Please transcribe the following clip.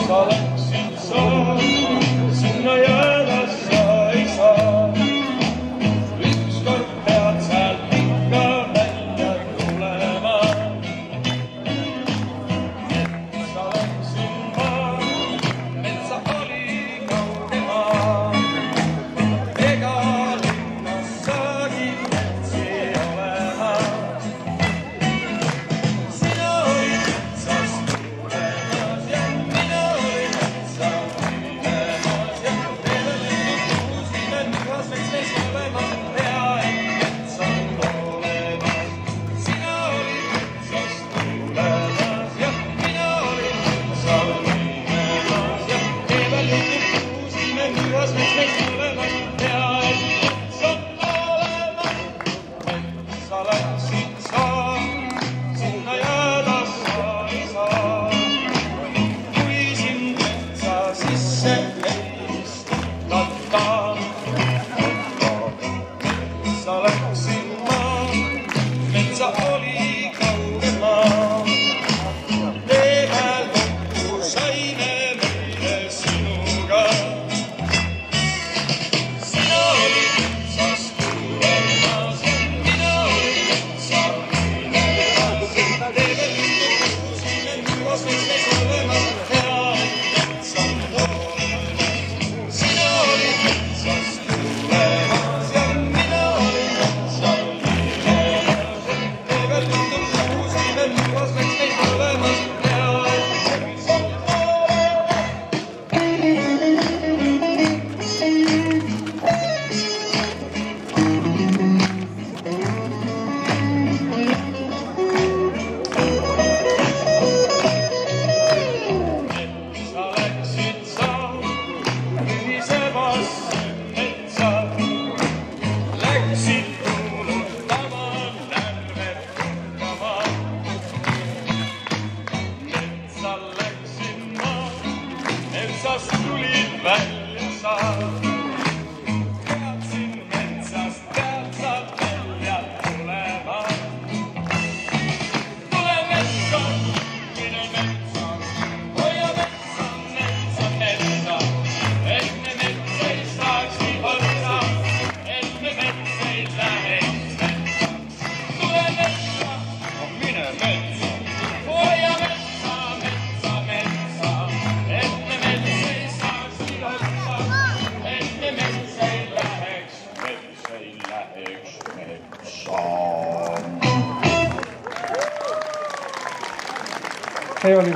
Sa läksid sa, sinna jääda sa ei saa. Ükskord pead sealt ikka välja tulema. Sa läksid maa, metsa oli kauge maa. Ega linnas saagi metsi olema. Sina olid metsas tulemas ja mina olin metsa minemas ja teedelendud kuusime nuhas metsas olemas. Hea, et metsa olemas. Sina olid metsas tulemas ja mina olin metsa minemas ja teedelendud kuusime nuhas metsas olemas. Hea, et metsa olemas. Metsa läksid sa, sinna jääda sa ei saa. Kui sind metsa sisse ei istutata. Metsa läksid maa, metsa oli kauge maa. Tee peal kokku saime meile sinuga. Sina olid metsas tulemas ja mina olin metsa minemas. Teedelendud kuusime nuhas metsas olemas. Hea, et metsa olemas. Sina olid metsas tulemas ja mina olin metsa minemas. Teedelendud kuusime nuhas metsas olemas. Hea, et metsa Sa läksid sa ühisevasse metsa. Läksid kuulutama, närve puhkama. Metsa läksid ma, metsast tulid välja sa. Teadsin metsast pead sa välja tulema. Tule metsa, mine metsa, hoia metsa, metsa, metsa. Et me mets ei saaks nii võtta, et me mets ei läheks metsa. Tule metsa, mine metsa, hoia metsa, metsa, metsa. Et me mets ei saaks nii võtta, et me mets ei läheks metsa. See oli